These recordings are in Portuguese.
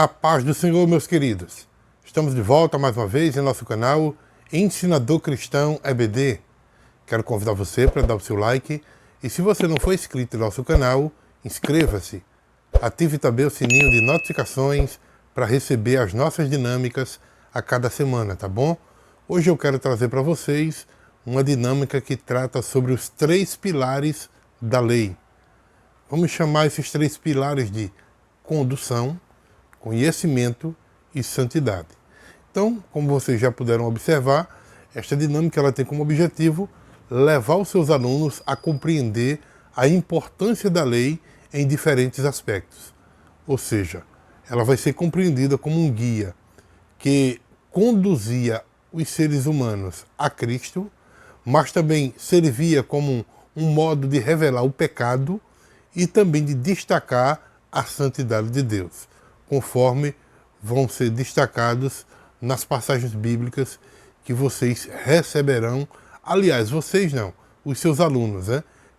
A paz do Senhor, meus queridos. Estamos de volta mais uma vez em nosso canal Ensinador Cristão EBD. Quero convidar você para dar o seu like e se você não for inscrito no nosso canal, inscreva-se. Ative também o sininho de notificações para receber as nossas dinâmicas a cada semana, tá bom? Hoje eu quero trazer para vocês uma dinâmica que trata sobre os 3 pilares da lei. Vamos chamar esses 3 pilares de condução, conhecimento e santidade. Então, como vocês já puderam observar, esta dinâmica ela tem como objetivo levar os seus alunos a compreender a importância da lei em diferentes aspectos. Ou seja, ela vai ser compreendida como um guia que conduzia os seres humanos a Cristo, mas também servia como um modo de revelar o pecado e também de destacar a santidade de Deus, conforme vão ser destacados nas passagens bíblicas que vocês receberão. Aliás, vocês não, os seus alunos,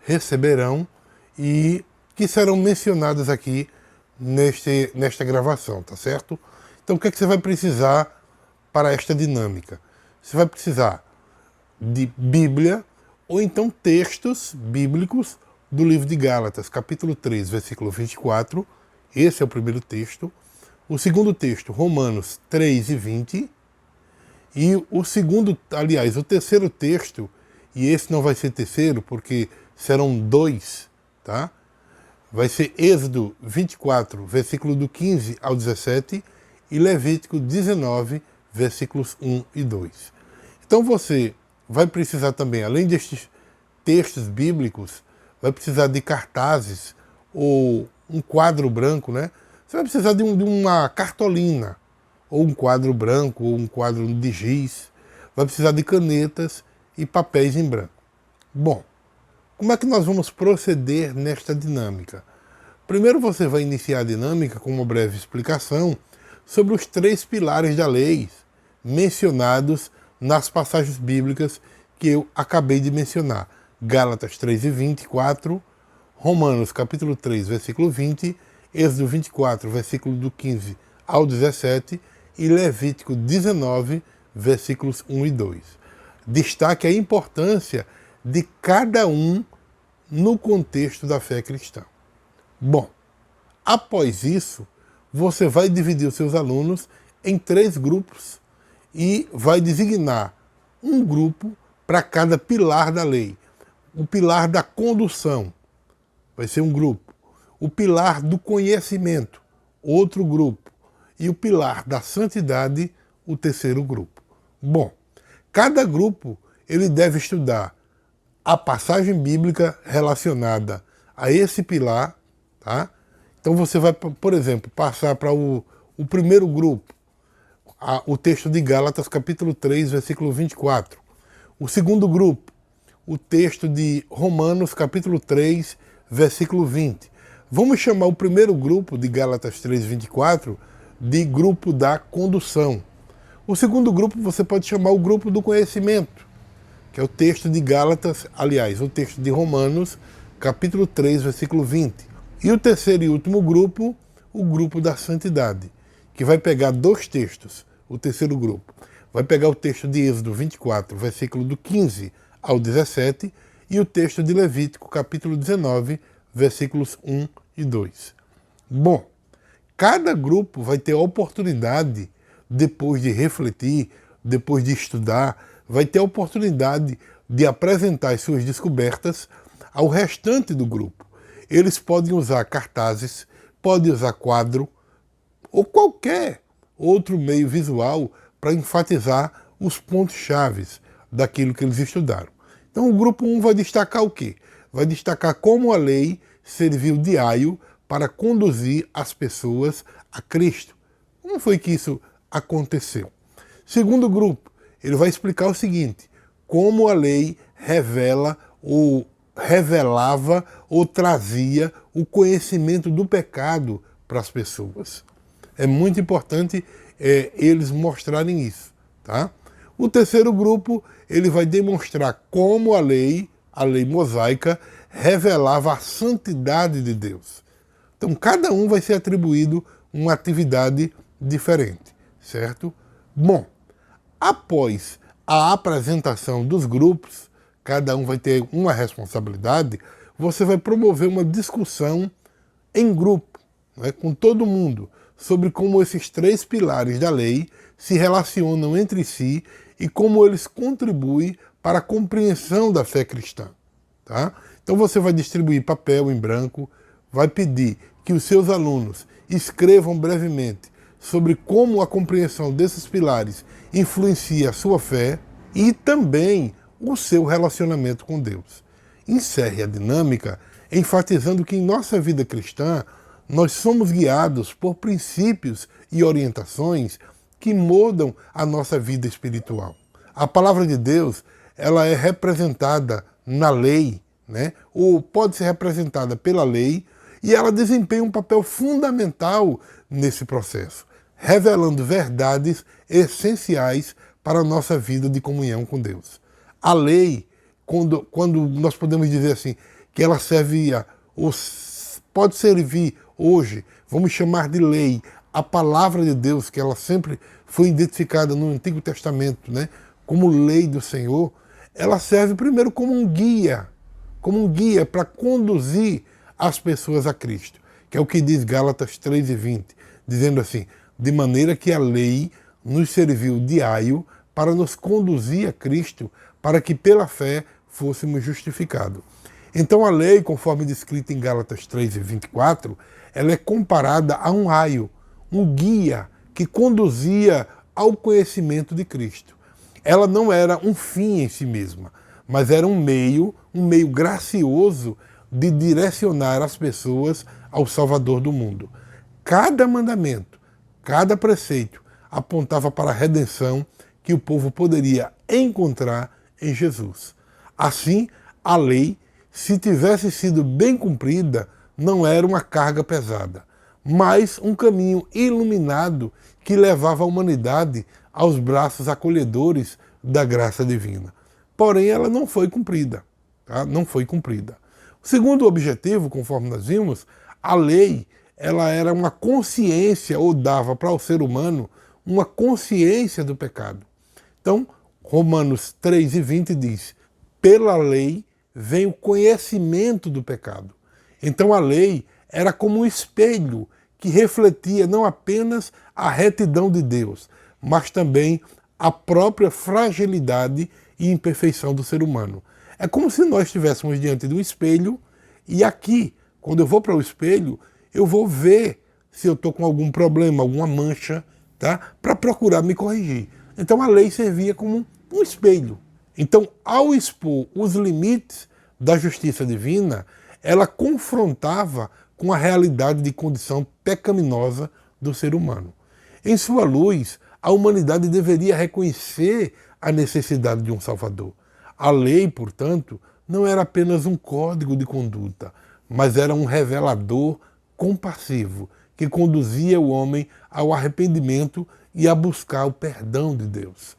receberão e que serão mencionadas aqui nesta gravação, tá certo? Então, o que é que você vai precisar para esta dinâmica? Você vai precisar de Bíblia ou então textos bíblicos do livro de Gálatas, capítulo 3, versículo 24. Esse é o primeiro texto. O segundo texto, Romanos 3 e 20. E o terceiro texto, e esse não vai ser terceiro porque serão 2, tá? Vai ser Êxodo 24, versículo do 15 ao 17 e Levítico 19, versículos 1 e 2. Então você vai precisar também, além destes textos bíblicos, vai precisar de cartazes ou um quadro branco, né? Você vai precisar de uma cartolina, ou um quadro branco, ou um quadro de giz. Vai precisar de canetas e papéis em branco. Bom, como é que nós vamos proceder nesta dinâmica? Primeiro você vai iniciar a dinâmica com uma breve explicação sobre os 3 pilares da lei mencionados nas passagens bíblicas que eu acabei de mencionar. Gálatas 3 e 24, Romanos capítulo 3, versículo 20, Êxodo 24, versículo do 15 ao 17 e Levítico 19, versículos 1 e 2. Destaque a importância de cada um no contexto da fé cristã. Bom, após isso, você vai dividir os seus alunos em 3 grupos e vai designar um grupo para cada pilar da lei. O pilar da condução vai ser um grupo. O pilar do conhecimento, outro grupo. E o pilar da santidade, o terceiro grupo. Bom, cada grupo ele deve estudar a passagem bíblica relacionada a esse pilar, tá? Então você vai, por exemplo, passar para o primeiro grupo, o texto de Gálatas, capítulo 3, versículo 24. O segundo grupo, o texto de Romanos, capítulo 3, versículo 20. Vamos chamar o primeiro grupo de Gálatas 3, 24 de grupo da condução. O segundo grupo você pode chamar o grupo do conhecimento, que é o texto de Gálatas, aliás, o texto de Romanos, capítulo 3, versículo 20. E o terceiro e último grupo, o grupo da santidade, que vai pegar 2 textos, o terceiro grupo. Vai pegar o texto de Êxodo 24, versículo do 15 ao 17, e o texto de Levítico, capítulo 19, versículos 1 e 2. Bom, cada grupo vai ter a oportunidade, depois de refletir, depois de estudar, vai ter a oportunidade de apresentar as suas descobertas ao restante do grupo. Eles podem usar cartazes, podem usar quadro, ou qualquer outro meio visual para enfatizar os pontos chaves daquilo que eles estudaram. Então o grupo 1 vai destacar o quê? Vai destacar como a lei serviu de aio para conduzir as pessoas a Cristo. Como foi que isso aconteceu? Segundo grupo, ele vai explicar o seguinte: como a lei revelava ou trazia o conhecimento do pecado para as pessoas. É muito importante eles mostrarem isso, tá? O terceiro grupo, ele vai demonstrar como a lei mosaica, revelava a santidade de Deus. Então, cada um vai ser atribuído uma atividade diferente, certo? Bom, após a apresentação dos grupos, cada um vai ter uma responsabilidade, você vai promover uma discussão em grupo, né, com todo mundo, sobre como esses 3 pilares da lei se relacionam entre si e como eles contribuem para a compreensão da fé cristã. Tá? Então você vai distribuir papel em branco, vai pedir que os seus alunos escrevam brevemente sobre como a compreensão desses pilares influencia a sua fé e também o seu relacionamento com Deus. Encerre a dinâmica enfatizando que em nossa vida cristã nós somos guiados por princípios e orientações que mudam a nossa vida espiritual. A palavra de Deus, ela é representada na lei, né? Ou pode ser representada pela lei, e ela desempenha um papel fundamental nesse processo, revelando verdades essenciais para a nossa vida de comunhão com Deus. A lei, quando nós podemos dizer assim, que ela servia, ou pode servir hoje, vamos chamar de lei, a palavra de Deus, que ela sempre foi identificada no Antigo Testamento, né, como lei do Senhor, ela serve primeiro como um guia para conduzir as pessoas a Cristo, que é o que diz Gálatas 3:20, dizendo assim, de maneira que a lei nos serviu de aio para nos conduzir a Cristo, para que pela fé fôssemos justificados. Então a lei, conforme descrita em Gálatas 3:24, ela é comparada a um aio, um guia que conduzia ao conhecimento de Cristo. Ela não era um fim em si mesma, mas era um meio gracioso de direcionar as pessoas ao Salvador do mundo. Cada mandamento, cada preceito apontava para a redenção que o povo poderia encontrar em Jesus. Assim, a lei, se tivesse sido bem cumprida, não era uma carga pesada, mas um caminho iluminado que levava a humanidade aos braços acolhedores da graça divina. Porém, ela não foi cumprida. Tá? Não foi cumprida. O segundo objetivo, conforme nós vimos, a lei, ela era uma consciência, ou dava para o ser humano uma consciência do pecado. Então, Romanos 3:20 diz, pela lei vem o conhecimento do pecado. Então a lei era como um espelho que refletia não apenas a retidão de Deus, mas também a própria fragilidade e imperfeição do ser humano. É como se nós estivéssemos diante de um espelho e aqui, quando eu vou para o espelho, eu vou ver se eu estou com algum problema, alguma mancha, tá? Para procurar me corrigir. Então a lei servia como um espelho. Então, ao expor os limites da justiça divina, ela confrontava com a realidade de condição pecaminosa do ser humano. Em sua luz, a humanidade deveria reconhecer a necessidade de um Salvador. A lei, portanto, não era apenas um código de conduta, mas era um revelador compassivo que conduzia o homem ao arrependimento e a buscar o perdão de Deus.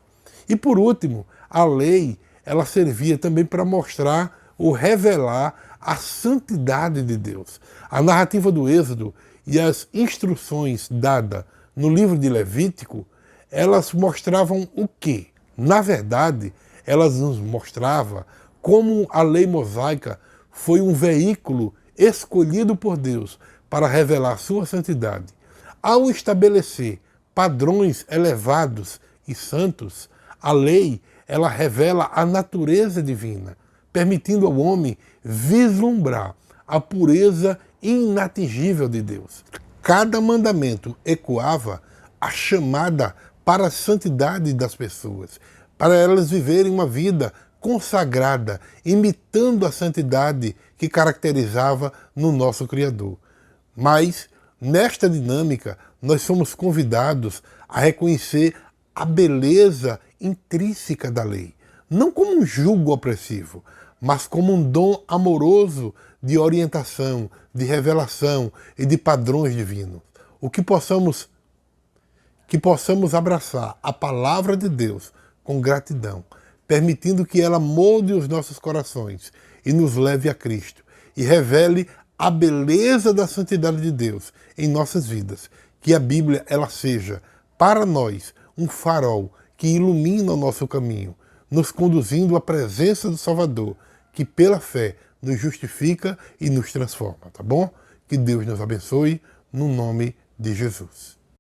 E por último, a lei, ela servia também para mostrar ou revelar a santidade de Deus. A narrativa do Êxodo e as instruções dadas no livro de Levítico, elas mostravam o quê? Na verdade, elas nos mostravam como a lei mosaica foi um veículo escolhido por Deus para revelar sua santidade. Ao estabelecer padrões elevados e santos, a lei, ela revela a natureza divina, permitindo ao homem vislumbrar a pureza inatingível de Deus. Cada mandamento ecoava a chamada para a santidade das pessoas, para elas viverem uma vida consagrada, imitando a santidade que caracterizava no nosso Criador. Mas, nesta dinâmica, nós somos convidados a reconhecer a beleza intrínseca da lei, não como um jugo opressivo, mas como um dom amoroso de orientação, de revelação e de padrões divinos. Que possamos abraçar a palavra de Deus com gratidão, permitindo que ela molde os nossos corações e nos leve a Cristo e revele a beleza da santidade de Deus em nossas vidas. Que a Bíblia ela seja para nós um farol que ilumina o nosso caminho, nos conduzindo à presença do Salvador, que pela fé nos justifica e nos transforma, tá bom? Que Deus nos abençoe, no nome de Jesus.